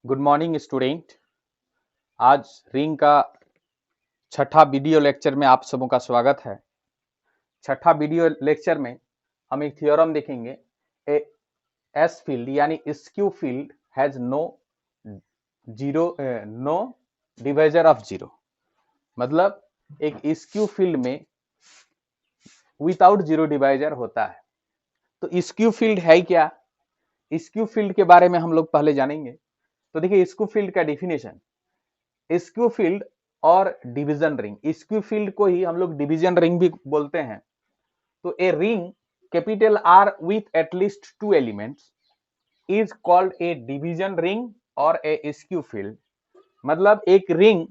Good morning student. आज ring का छठा वीडियो लेक्चर में आप सबों का स्वागत है। छठा वीडियो लेक्चर में हम एक थ्योरम देखेंगे। ए एस फील्ड यानी skew field has no divisor of zero. मतलब एक स्क्यू फील्ड में विदाउट जीरो डिवाइजर होता है। तो स्क्यू फील्ड है क्या? स्क्यू फील्ड के बारे में हम लोग पहले जानेंगे। तो देखिए स्क्यू फील्ड का डेफिनेशन, स्क्यू फील्ड और डिवीजन रिंग। स्क्यू फील्ड को ही हम लोग डिवीजन रिंग भी बोलते हैं। तो a ring capital R with at least two elements is called A division ring और ए स्क्यू फील्ड। मतलब एक रिंग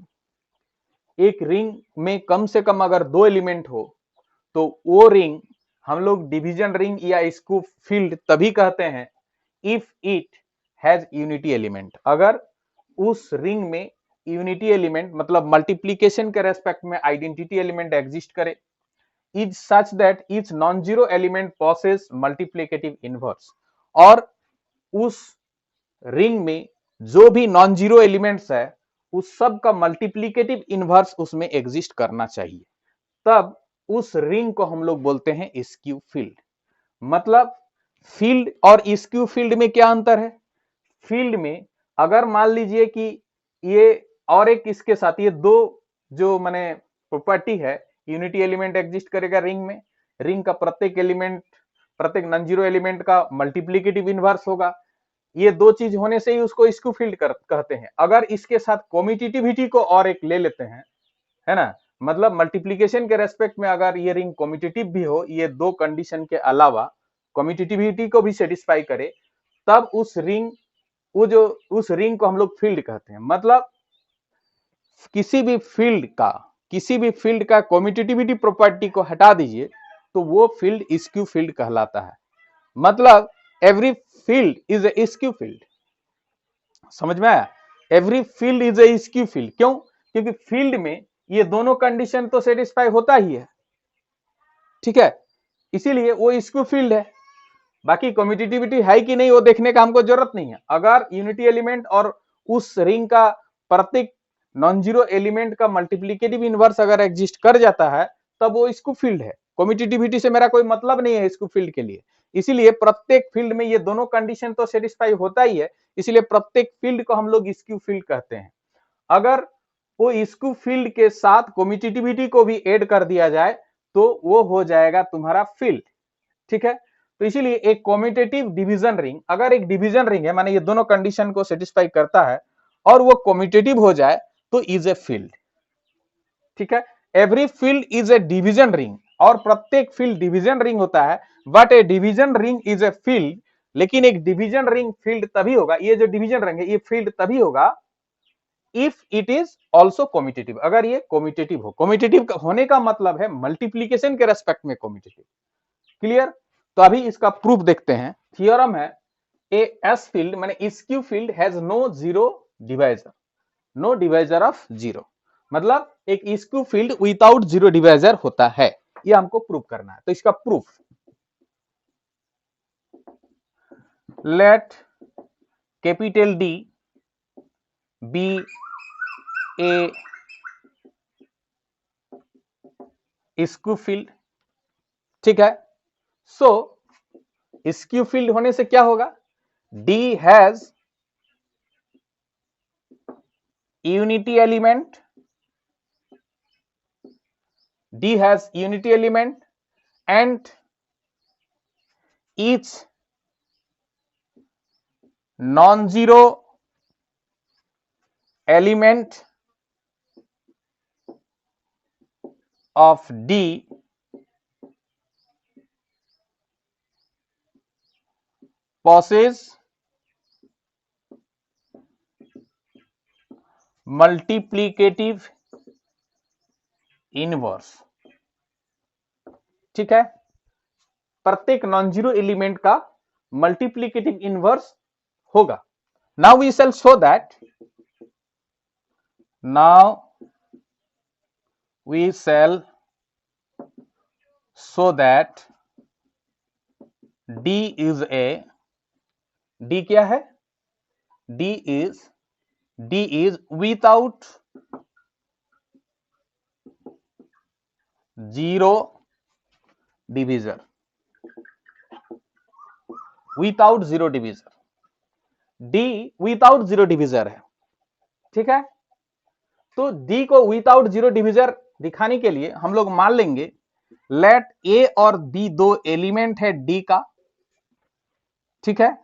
में कम से कम अगर दो एलिमेंट हो तो वो रिंग हम लोग डिवीजन रिंग या स्क्यू फील्ड तभी कहते हैं if it has unity element. अगर उस रिंग में यूनिटी एलिमेंट मतलब मल्टीप्लीकेशन के रेस्पेक्ट में आइडेंटिटी एलिमेंट एग्जिस्ट करे, is such that each non zero element possesses multiplicative inverse. और उस रिंग में जो भी नॉन जीरो एलिमेंट्स है उस सब का मल्टीप्लिकेटिव इनवर्स उसमें एग्जिस्ट करना चाहिए, तब उस रिंग को हम लोग बोलते हैं स्क्यू फील्ड। मतलब फील्ड और स्क्यू फील्ड में क्या अंतर है? फील्ड में अगर मान लीजिए कि ये और एक इसके साथ ये दो जो माने प्रॉपर्टी है, यूनिटी एलिमेंट एग्जिस्ट करेगा रिंग में, रिंग का प्रत्येक एलिमेंट प्रत्येक नॉन जीरो एलिमेंट का मल्टीप्लिकेटिव इनवर्स होगा। ये दो चीज होने से ही उसको स्क्यू फील्ड कहते हैं। अगर इसके साथ कम्यूटेटिविटी को और एक ले लेते हैं, है ना, मतलब मल्टीप्लिकेशन के रेस्पेक्ट में अगर ये रिंग कम्यूटेटिव भी हो, ये दो कंडीशन के अलावा कम्यूटेटिविटी को भी सेटिस्फाई करे, तब उस रिंग उस रिंग को हम लोग फील्ड कहते हैं। मतलब किसी भी फील्ड का कम्यूटेटिविटी प्रॉपर्टी को हटा दीजिए तो वो फील्ड स्क्यू फील्ड कहलाता है। मतलब every field is a skew field. समझ में आया? Every field is a skew field. क्यों? क्योंकि फील्ड में ये दोनों कंडीशन तो सेटिस्फाई होता ही है, ठीक है, इसीलिए वो स्क्यू फील्ड है। बाकी कम्यूटेटिविटी है कि नहीं वो देखने का हमको जरूरत नहीं है। अगर यूनिटी एलिमेंट और उस रिंग का प्रत्येक नॉन जीरो एलिमेंट का मल्टीप्लिकेटिव इनवर्स अगर एग्जिस्ट कर जाता है तब वो स्क्यू फील्ड है। कम्यूटेटिविटी से मेरा कोई मतलब नहीं है स्क्यू फील्ड के लिए। इसीलिए प्रत्येक फील्ड में ये दोनों कंडीशन तो सेटिस्फाई होता ही है, इसलिए प्रत्येक फील्ड को हम लोग स्क्यू फील्ड कहते हैं। अगर वो स्क्यू फील्ड के साथ कम्यूटेटिविटी को भी ऐड कर दिया जाए तो वो हो जाएगा तुम्हारा फील्ड, ठीक है। तो इसीलिए एक कम्यूटेटिव डिवीजन रिंग, अगर एक डिवीजन रिंग है माने ये दोनों कंडीशन को सेटिस्फाई करता है और वो कम्यूटेटिव हो जाए तो इज ए फील्ड, ठीक है। Every field is A division ring और प्रत्येक फील्ड डिवीजन रिंग होता है, but A division ring is a field. लेकिन एक डिवीजन रिंग फील्ड तभी होगा, ये जो डिवीजन रिंग है ये फील्ड तभी होगा if it is also commutative. अगर ये कम्यूटेटिव हो, कम्यूटेटिव होने का मतलब है मल्टीप्लीकेशन के रेस्पेक्ट में कम्यूटेटिव। क्लियर? तो अभी इसका प्रूफ देखते हैं। थियोरम है ए एस फील्ड माने skew field has no zero divisor, no divisor of zero. मतलब एक skew field without zero divisor होता है, ये हमको प्रूफ करना है। तो इसका proof, let capital D be a skew field, ठीक है। सो स्क्यू फील्ड होने से क्या होगा? D has unity element, D has unity element and each non-zero element of D possesses multiplicative inverse, ठीक है। प्रत्येक नॉन जीरो एलिमेंट का मल्टीप्लिकेटिव इनवर्स होगा। Now we shall show that, now we shall show that D is a, D क्या है? D is D is without zero divisor, without zero divisor. D without zero divisor है, ठीक है। तो D को without zero divisor दिखाने के लिए हम लोग मान लेंगे लेट ए और बी दो एलिमेंट है डी का, ठीक है,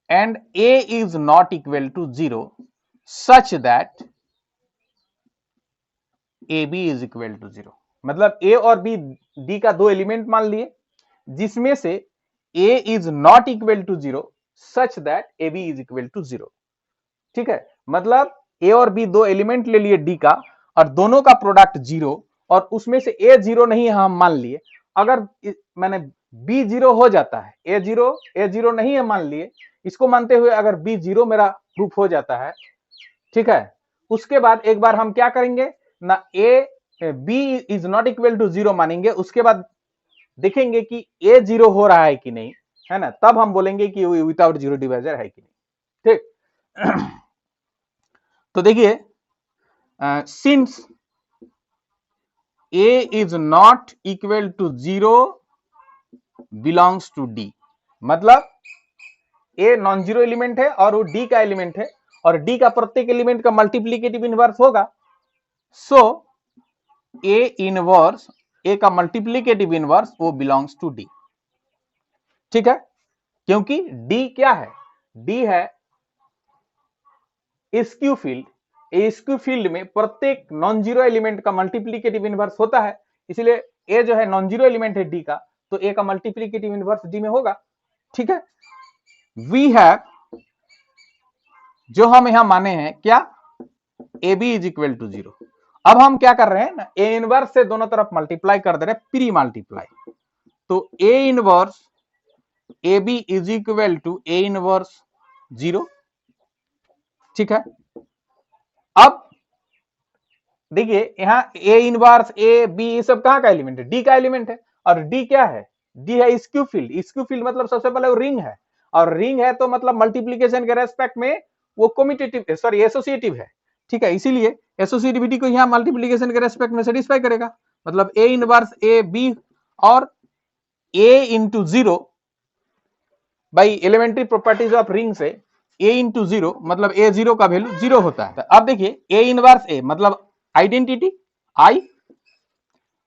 and A is not equal to zero such that A B is equal to zero. मतलब ए और बी डी का दो एलिमेंट मान लिए जिसमें से a is not equal to zero such that A B is equal to zero, ठीक है। मतलब ए और बी दो एलिमेंट ले लिए डी का और दोनों का प्रोडक्ट जीरो, और उसमें से ए जीरो नहीं है हम मान लिए। अगर मैंने बी जीरो हो जाता है, ए जीरो नहीं है मान लिए, इसको मानते हुए अगर बी जीरो मेरा प्रूफ हो जाता है, ठीक है, उसके बाद एक बार हम क्या करेंगे ना, A B is not equal to zero मानेंगे, उसके बाद देखेंगे कि ए जीरो हो रहा है कि नहीं, है ना, तब हम बोलेंगे कि विदाउट जीरो डिवाइजर है कि नहीं, ठीक। तो देखिए since A is not equal to zero belongs to D, मतलब ए नॉन जीरो एलिमेंट है और वो डी का एलिमेंट है और डी का प्रत्येक एलिमेंट का मल्टीप्लीकेटिव इनवर्स होगा। सो ए इनवर्स, ए का मल्टीप्लीकेटिव इनवर्स वो बिलोंग्स टू डी, ठीक है, क्योंकि डी क्या है, डी है स्क्यू फील्ड। स्क्यू फील्ड में प्रत्येक नॉन जीरो एलिमेंट का मल्टीप्लीकेटिव इनवर्स होता है, इसलिए ए जो है नॉन जीरो एलिमेंट है डी का, तो ए का मल्टीप्लीकेटिव इनवर्स डी में होगा, ठीक है। वी हैव, जो हम यहां माने हैं क्या, A B is equal to zero. अब हम क्या कर रहे हैं ना, ए इनवर्स से दोनों तरफ मल्टीप्लाई कर दे रहे हैं, प्री मल्टीप्लाई। तो A inverse A B is equal to A inverse zero, ठीक है। अब देखिए यहां ए इनवर्स ए बी ये सब कहां का एलिमेंट है, डी का एलिमेंट है, और डी क्या है, डी है स्क्यू फील्ड। स्क्यू फील्ड मतलब सबसे पहले वो रिंग है, और रिंग है तो मतलब मल्टीप्लीकेशन के रेस्पेक्ट में वो कम्यूटेटिव सॉरी एसोसिएटिव है, ठीक है, इसीलिए एसोसिएटिविटी को यहां मल्टीप्लीकेशन के रेस्पेक्ट में सेटिस्फाई करेगा। मतलब ए इनवर्स ए बी और a into zero by elementary properties of ring से ए इंटू जीरो, मतलब ए जीरो का वैल्यू जीरो होता है। अब देखिए ए इनवर्स ए मतलब आइडेंटिटी आई,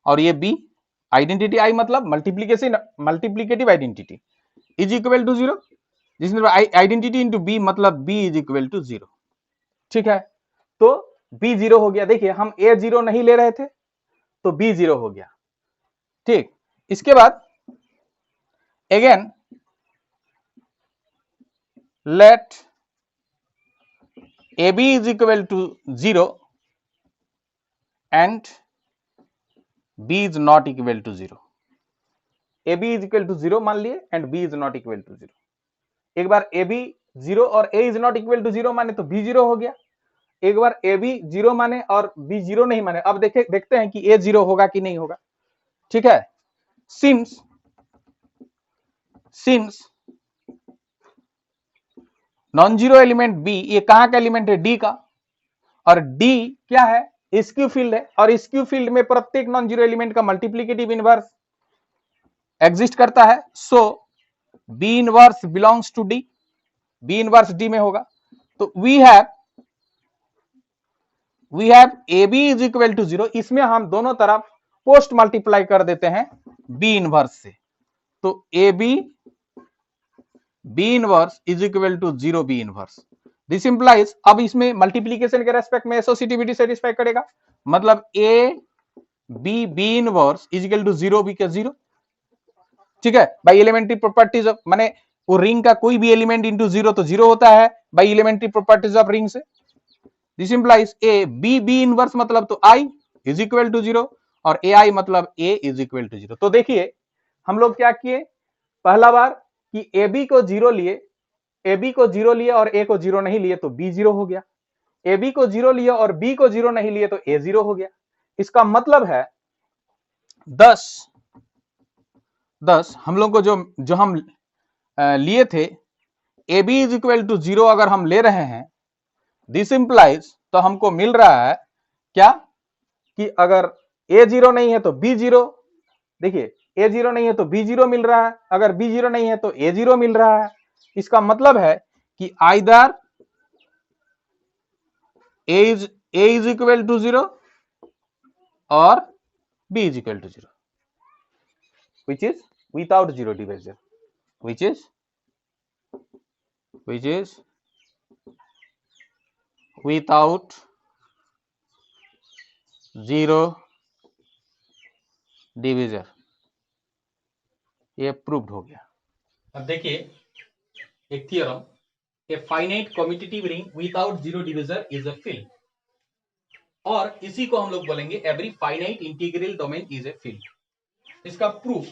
और ये बी आइडेंटिटी आई मतलब multiplication multiplicative identity is equal to zero, जिसमें आइडेंटिटी इंटू बी मतलब B is equal to zero, ठीक है। तो बी जीरो हो गया, देखिए हम ए जीरो नहीं ले रहे थे तो बी जीरो हो गया, ठीक। इसके बाद again let A B is equal to zero and b is not equal to zero, ab is equal to zero मान लिए and b is not equal to zero। एक बार ab जीरो और a is not equal to zero माने तो b zero हो गया, एक बार ab zero माने और b जीरो नहीं माने। अब देखते हैं कि a जीरो होगा कि नहीं होगा, ठीक है। Since non zero element b ये कहां का एलिमेंट है, d का, और d क्या है, स्क्यू फील्ड है, और स्क्यू फील्ड में प्रत्येक नॉन जीरो एलिमेंट का मल्टीप्लीकेटिव इनवर्स एग्जिस्ट करता है। So b inverse belongs to D, b inverse D में होगा। तो we have a B is equal to zero, इसमें हम दोनों तरफ पोस्ट मल्टीप्लाई कर देते हैं बी इनवर्स से, तो A B inverse is equal to zero B inverse. This implies, अब इसमें मल्टीप्लीकेशन के रेस्पेक्ट में एसोसिएटिविटी सेटिस्फाई करेगा, मतलब A B inverse is equal to zero B का जीरो, ठीक है, बाई एलिमेंट्री प्रॉपर्टीज ऑफ, माने वो रिंग का कोई भी एलिमेंट इंटू जीरो तो जीरो होता है by elementary properties of ring से। This implies a B inverse मतलब तो I is equal to zero, और ए आई मतलब a is equal to zero. तो देखिए हम लोग क्या किए, पहला बार कि ए बी को जीरो लिए, ए बी को जीरो लिए और ए को जीरो नहीं लिए तो बी जीरो हो गया, ए बी को जीरो लिए और बी को जीरो नहीं लिए तो ए जीरो हो गया। इसका मतलब है 10 हम लोग को जो हम लिए थे A B is equal to 0 अगर हम ले रहे हैं, दिस इंप्लाइज, तो हमको मिल रहा है क्या कि अगर A0 नहीं है तो B0, देखिए A0 नहीं है तो B0 मिल रहा है, अगर B0 नहीं है तो A0 मिल रहा है। इसका मतलब है कि either A is equal to 0 or B is equal to 0, which is without 0 divisor, which is without 0 divisor। ये प्रूव्ड हो गया। अब देखिए एक theorem, A finite commutative ring without 0 divisor is a field, और इसी को हम लोग बोलेंगे every finite integral domain is a field. इसका प्रूफ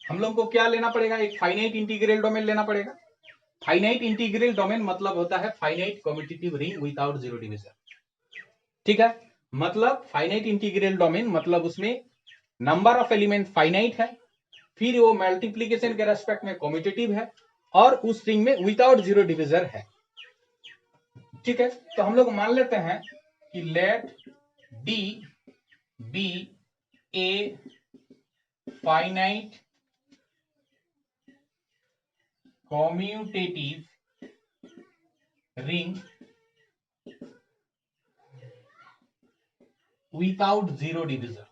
हम लोग को क्या लेना पड़ेगा, एक फाइनाइट इंटीग्रल डोमेन लेना पड़ेगा। फाइनाइट इंटीग्रल डोमेन मतलब होता है finite commutative ring without 0 divisor, ठीक है। मतलब फाइनाइट इंटीग्रल डोमेन मतलब उसमें नंबर ऑफ एलिमेंट फाइनाइट है, फिर वो मल्टीप्लीकेशन के रेस्पेक्ट में कम्यूटेटिव है, और उस रिंग में विदाउट 0 डिविजर है, ठीक है। तो हम लोग मान लेते हैं कि let D be a finite commutative ring without 0 divisor,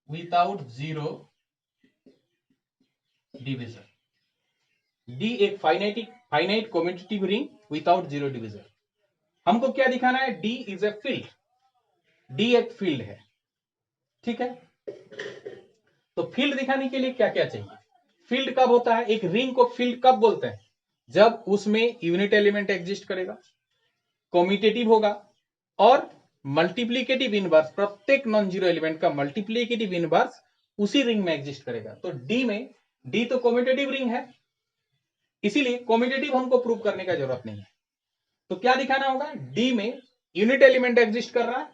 without 0 divisor. D एक finite commutative ring without 0 divisor. हमको क्या दिखाना है, D is a field, D एक फील्ड है, ठीक है। तो फील्ड दिखाने के लिए क्या क्या चाहिए, फील्ड कब होता है, एक रिंग को फील्ड कब बोलते हैं, जब उसमें यूनिट एलिमेंट एग्जिस्ट करेगा, कम्यूटेटिव होगा, और मल्टीप्लीकेटिव इनवर्स, प्रत्येक नॉन जीरो एलिमेंट का मल्टीप्लीकेटिव इनवर्स उसी रिंग में एग्जिस्ट करेगा। तो डी तो कम्यूटेटिव रिंग है, इसीलिए कम्यूटेटिव हमको प्रूव करने का जरूरत नहीं है। तो क्या दिखाना होगा, डी में यूनिट एलिमेंट एग्जिस्ट कर रहा है,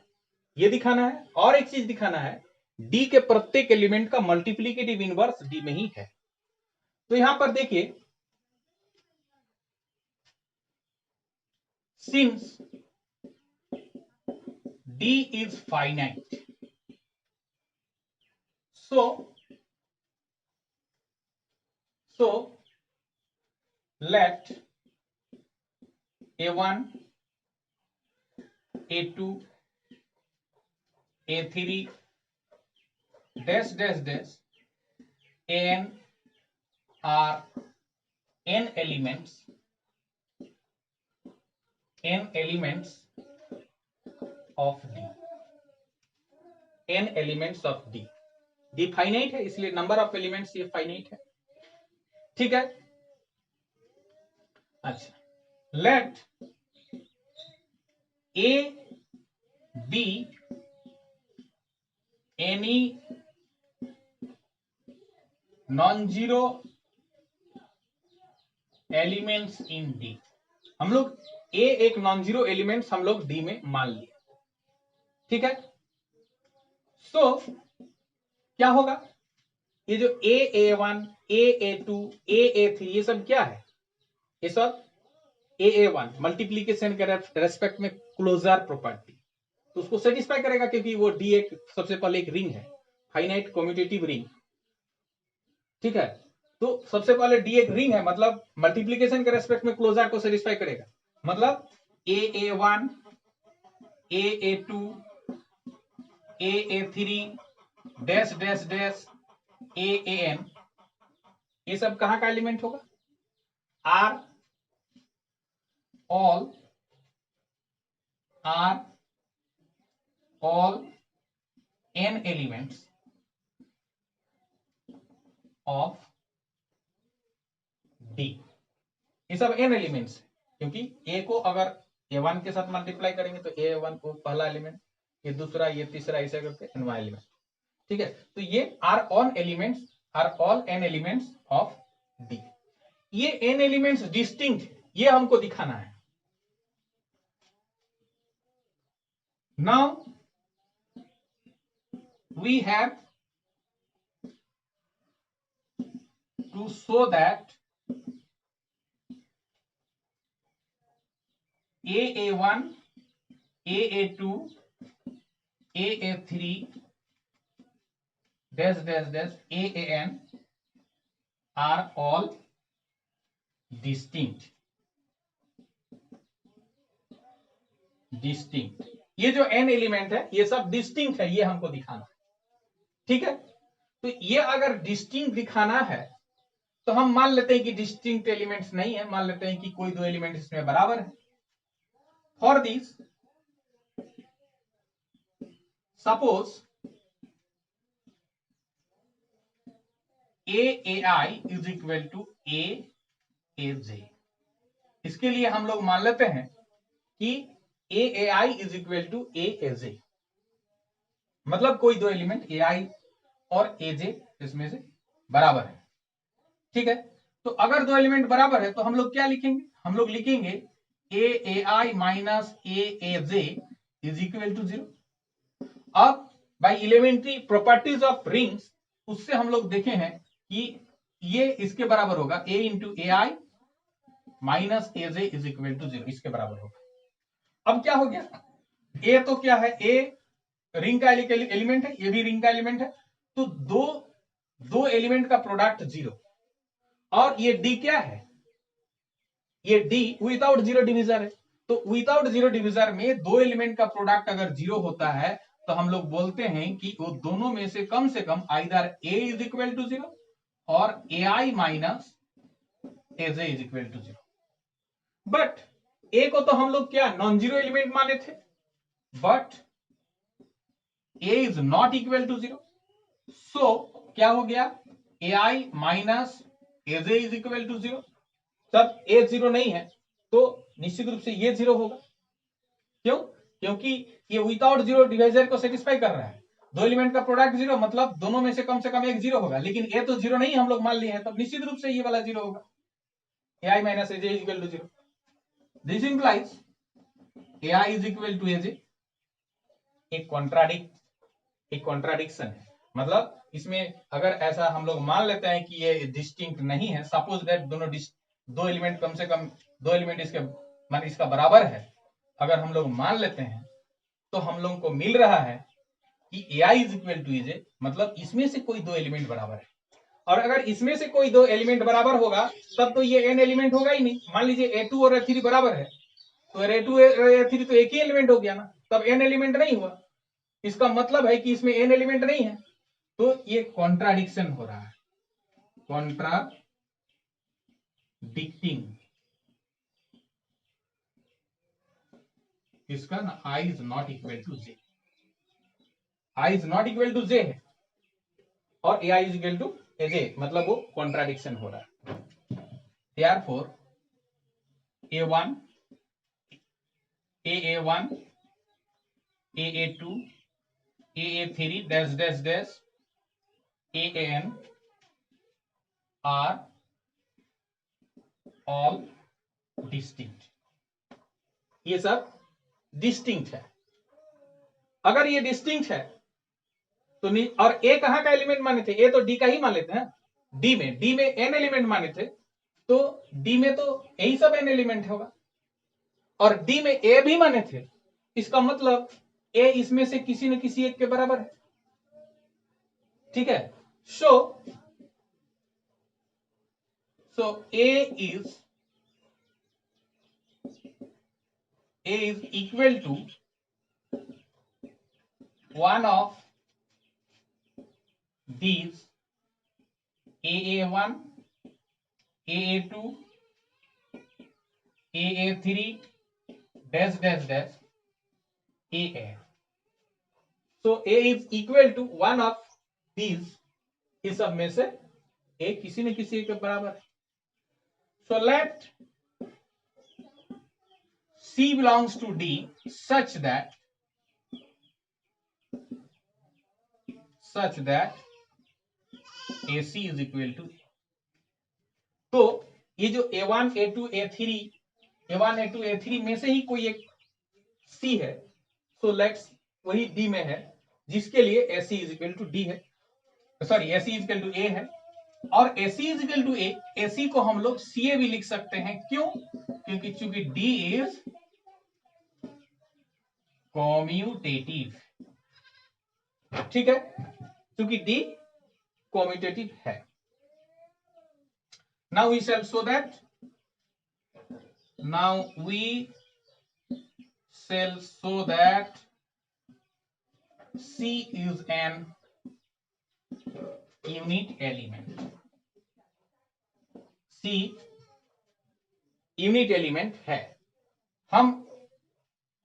ये दिखाना है, और एक चीज दिखाना है, डी के प्रत्येक एलिमेंट का मल्टीप्लीकेटिव इनवर्स डी में ही है। तो यहां पर देखिए, since D is finite, so let A1, A2, A3 dash dash dash An are n elements of D, n elements of D। D finite है, इसलिए नंबर ऑफ एलिमेंट्स ये फाइनाइट है, ठीक है। अच्छा, let A be any non-zero elements in D। हम लोग A एक नॉन जीरो एलिमेंट्स हम लोग D में मान लिए, ठीक है। सो क्या होगा, ये जो A1, A2, A3 ये सब क्या है, ये सब A1 मल्टीप्लीकेशन के रेस्पेक्ट में क्लोजर प्रॉपर्टी, तो उसको सेटिस्फाई करेगा, क्योंकि वो D एक सबसे पहले एक रिंग है, फाइनाइट कम्यूटेटिव रिंग, ठीक है। तो सबसे पहले D एक रिंग है, मतलब मल्टीप्लीकेशन के रेस्पेक्ट में क्लोजर को सेटिस्फाई करेगा, मतलब A1, A2, A3 dash dash dash AN, ये सब कहां का एलिमेंट होगा, are all n elements of D। ये सब n एलिमेंट्स, क्योंकि A को अगर A1 के साथ मल्टीप्लाई करेंगे तो A1 को पहला एलिमेंट, ये दूसरा, ये तीसरा, ऐसे करके n एलिमेंट, ठीक है। तो ये are all n elements of D। ये n एलिमेंट्स डिस्टिंक्ट, ये हमको दिखाना है। Now we have to show that AA1, AA2, AA3 dash dash dash AAN are all distinct. ये जो n एलिमेंट है ये सब डिस्टिंक्ट है, ये हमको दिखाना है, ठीक है। तो ये अगर डिस्टिंक्ट दिखाना है तो हम मान लेते हैं कि डिस्टिंक्ट एलिमेंट्स नहीं है, मान लेते हैं कि कोई दो एलिमेंट इसमें बराबर है। For this suppose AAI is equal to AAJ। इसके लिए हम लोग मान लेते हैं कि AAI is equal to AAJ, मतलब कोई दो एलिमेंट AI और AJ इसमें से बराबर है, ठीक है। तो अगर दो एलिमेंट बराबर है तो हम लोग क्या लिखेंगे, हम लोग लिखेंगे AAI minus AAJ is equal to 0। अब by elementary properties of rings उससे हम लोग देखे हैं कि ये इसके बराबर होगा, A into AI minus AJ is equal to 0, इसके बराबर होगा। अब क्या हो गया, ए तो क्या है, ए रिंग का एलिमेंट है, ये भी रिंग का एलिमेंट है, तो दो एलिमेंट का प्रोडक्ट 0। और ये डी क्या है, ये डी विदाउट जीरो डिविजर है, तो विदाउट जीरो डिविजर में दो एलिमेंट का प्रोडक्ट अगर 0 होता है तो हम लोग बोलते हैं कि वो दोनों में से कम either a is equal to 0 और AI minus AJ is equal to 0। But a को तो हम लोग क्या नॉन जीरो एलिमेंट माने थे, but A is not equal to 0, so क्या हो गया, AI minus AJ is equal to 0। तब ए 0 नहीं है तो निश्चित रूप से ये 0 होगा, क्यों, क्योंकि ये विदाउट जीरो डिवाइजर को सेटिस्फाई कर रहा है, दो एलिमेंट का प्रोडक्ट 0 मतलब दोनों में से कम एक 0 होगा, लेकिन ए तो 0 नहीं हम लोग मान लिए हैं, तब निश्चित रूप से ये वाला 0 होगा, AI minus AJ is equal to 0। This implies AI is equal to AJ। एक कॉन्ट्राडिक्शन है, मतलब इसमें अगर ऐसा हम लोग मान लेते हैं कि ये डिस्टिंक्ट नहीं है, सपोज दैट दो एलिमेंट कम से कम दो एलिमेंट इसके मान इसका बराबर है, अगर हम लोग मान लेते हैं तो हम लोग को मिल रहा है कि AI is equal to AJ, मतलब इसमें से कोई दो एलिमेंट बराबर है। और अगर इसमें से कोई दो एलिमेंट बराबर होगा तब तो ये n एलिमेंट होगा ही नहीं। मान लीजिए A2 और A3 बराबर है तो A2 और A3 तो एक ही एलिमेंट हो गया ना, तब n एलिमेंट नहीं हुआ, इसका मतलब है कि इसमें n एलिमेंट नहीं है, तो ये कॉन्ट्राडिक्शन हो रहा है, कॉन्ट्राडिक्टिंग। इसका ना I is not equal to J, I is not equal to J है और AI is equal to AJ, मतलब वो कॉन्ट्राडिक्शन हो रहा है। Therefore A1 AA1 AA2 AA3 dash dash dash AAN are all distinct। ये सब डिस्टिंक्ट है। अगर ये डिस्टिंक्ट है तो और ए कहां का एलिमेंट माने थे, ए तो डी का ही मान लेते हैं, डी में एन एलिमेंट माने थे, तो डी में तो यही सब एन एलिमेंट होगा, और डी में ए भी माने थे, इसका मतलब ए इसमें से किसी न किसी एक के बराबर है, ठीक है। So a is equal to one of these AA1 AA2 AA3 dash dash dash AN। so A is equal to one of these, इस सब में से A किसी न किसी के बराबर है। so let C belongs to D such that AC is equal to A। तो ये जो A1 A2 A3 A1 A2 A3 में से ही कोई एक C है, so लेट्स वही D में है जिसके लिए AC is equal to D है, sorry AC is equal to A है, और AC is equal to A, AC को हम लोग CA भी लिख सकते हैं। क्यों? क्योंकि चूंकि D इज कॉम्यूटेटिव, ठीक है, क्योंकि D कॉम्यूटेटिव है। Now we shall show that, now we shall show that C is an unit element. C unit element है। हम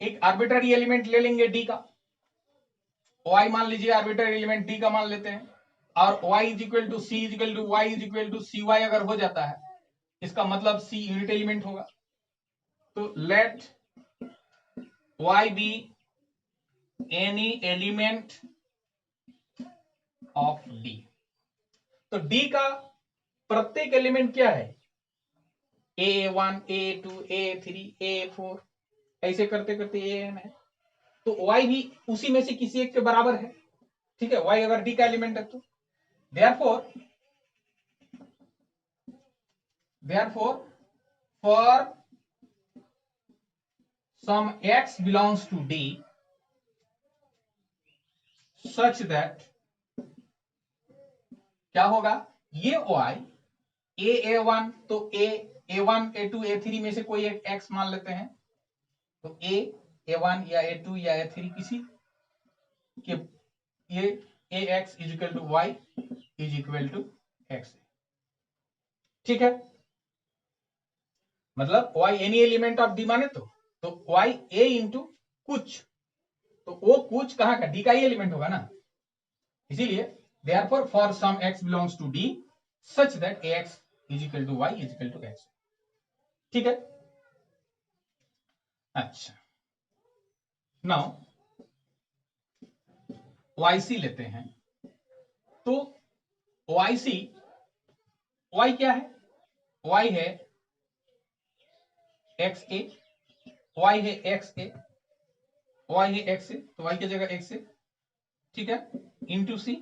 एक आर्बिट्ररी एलिमेंट ले लेंगे D का, Y मान लीजिए आर्बिट्ररी एलिमेंट D का मान लेते हैं, और Y is equal to C is equal to Y is equal to CY अगर हो जाता है, इसका मतलब C यूनिट एलिमेंट होगा। तो let Y be any element of D। तो D का प्रत्येक एलिमेंट क्या है? A1, A2, A3, A4, ऐसे करते करते AN है। तो Y भी उसी में से किसी एक के बराबर है, ठीक है। Y अगर D का एलिमेंट है तो therefore for some X belongs to D such that क्या होगा? ये Y A1, तो A1, A2, A3 में से कोई एक X मान लेते हैं, तो A1 या A2 या A3 किसी के ये AX is equal to Y is equal to X, ठीक है। मतलब Y any element of D माने तो Y A इंटू कुछ, तो वो कुछ कहां का? D का ही एलिमेंट होगा ना, इसीलिए therefore for some X belongs to D such that AX is equal to Y is equal to X, ठीक है। अच्छा, नाउ YC लेते हैं, तो YC, Y क्या है? Y है XA, Y है XA, Y है XA, तो Y की जगह XA, ठीक है, इंटू C,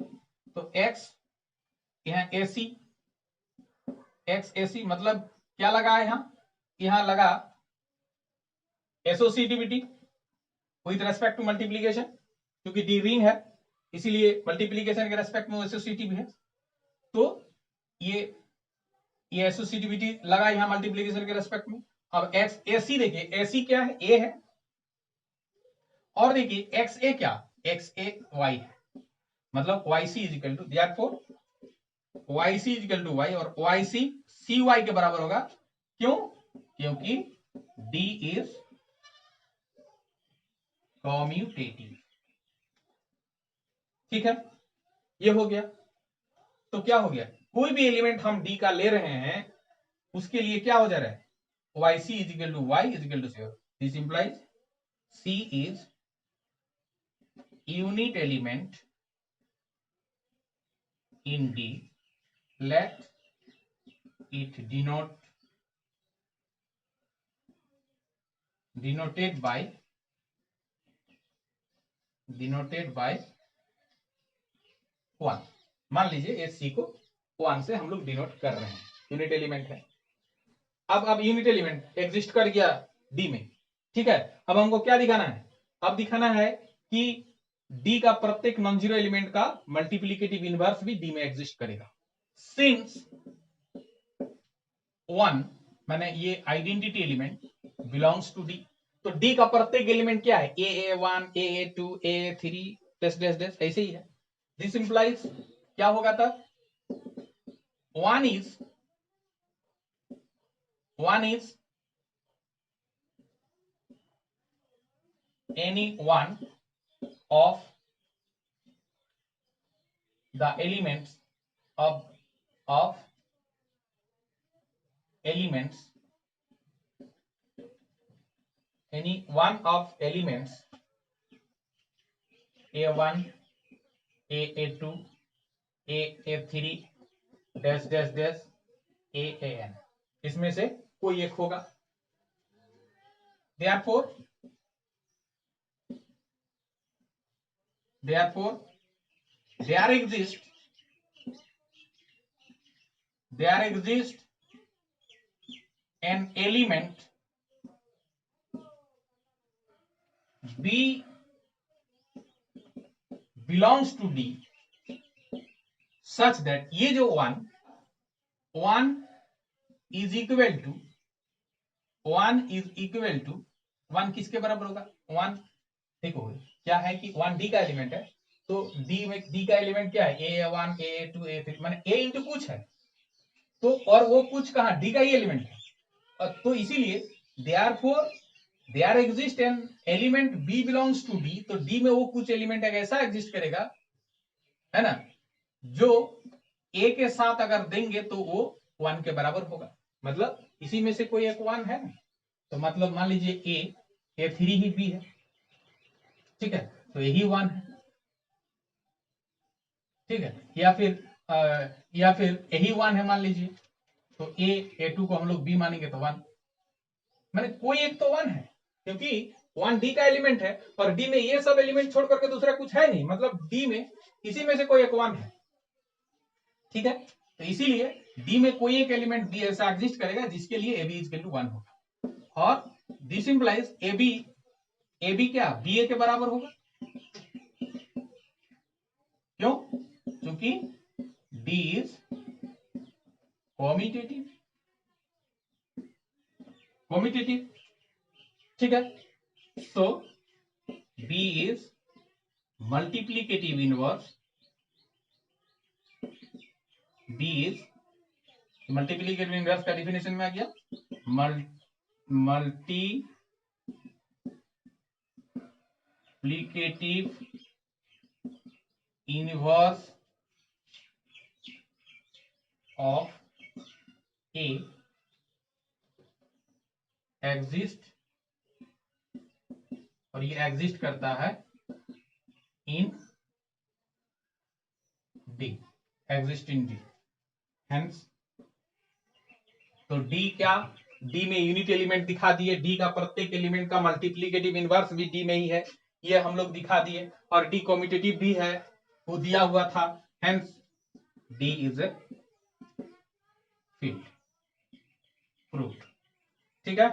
तो X यहाँ AC, XAC मतलब क्या लगा है यहां लगा associativity with respect to multiplication, क्योंकि डी रिंग है इसीलिए मल्टीप्लीकेशन के रेस्पेक्ट में एसोसिएटिव है। तो ये एसोसिएटिविटी लगा यहां मल्टीप्लीकेशन के रेस्पेक्ट में। अब एक्स एसी देखिए, एसी क्या है? ए है, और देखिए एक्स ए क्या? एक्स ए वाई है, मतलब Y C is equal to, therefore Y C is equal to Y, और वाई सी सी वाई के बराबर होगा। क्यों? क्योंकि डी इज कॉम्यूटेटिव, ठीक है, ये हो गया। तो क्या हो गया? कोई भी एलिमेंट हम डी का ले रहे हैं उसके लिए क्या हो जा रहा है? Y C is equal to Y is equal to 0। This implies C is unit element in D, let it denoted by 1। मान लीजिए इस C को 1 से हम लोग डिनोट कर रहे हैं, यूनिट एलिमेंट है। अब यूनिट एलिमेंट एग्जिस्ट कर गया D में, ठीक है। अब हमको क्या दिखाना है? अब दिखाना है कि D का प्रत्येक नॉन जीरो एलिमेंट का मल्टीप्लीकेटिव इनवर्स भी D में एग्जिस्ट करेगा। सिंस 1 माने ये identity element belongs to D, तो D का प्रत्येक एलिमेंट क्या है? AA1, AA2, AA3 dash dash dash, ऐसे ही है। दिस इंप्लाइज क्या होगा तब? one is any one of the elements of elements, any one of elements A1, AA2, AA3 dash dash dash AAN, इसमें से कोई एक होगा। therefore there exists there exists an element B belongs to D such that ये जो one is equal to one किसके बराबर होगा? वन, देखो क्या है कि वन डी का एलिमेंट है, तो डी में डी का एलिमेंट क्या है? A1 A2 A3 माने A इंटू कुछ है, तो और वो कुछ कहाँ? डी का ही एलिमेंट है, तो इसीलिए therefore there exist an element B belongs to D, तो D में वो कुछ एलिमेंट ऐसा एग्जिस्ट करेगा, है ना, जो A के साथ अगर देंगे तो वो 1 के बराबर होगा। मतलब इसी में से कोई एक 1 है ना, तो मतलब मान लीजिए A3 ही B है, ठीक है, तो यही 1 है, ठीक है, या फिर यही 1 है मान लीजिए, तो A2 को हम लोग B मानेंगे तो 1, माने कोई एक तो 1 है, क्योंकि 1 D का एलिमेंट है और D में ये सब एलिमेंट छोड़ करके दूसरा कुछ है नहीं, मतलब D में इसी में से कोई एक 1 है, ठीक है, तो इसीलिए D में कोई एक एलिमेंट B ऐसा एग्जिस्ट करेगा जिसके लिए AB इज इक्वल टू 1 होगा, और दिस इंप्लाइज AB क्या BA के बराबर होगा, क्यों? क्योंकि D इज कॉम्यूटेटिव, ठीक है, so B is multiplicative inverse, B is multiplicative inverse का डिफिनेशन में आ गया multiplicative inverse of A exist, और ये एग्जिस्ट करता है इन D, exist in D, hence तो D क्या? D में यूनिट एलिमेंट दिखा दिए, D का प्रत्येक एलिमेंट का मल्टीप्लीकेटिव इनवर्स भी D में ही है, ये हम लोग दिखा दिए, और D कम्यूटेटिव भी है, वो दिया हुआ था, hence D is a field, proved, ठीक है।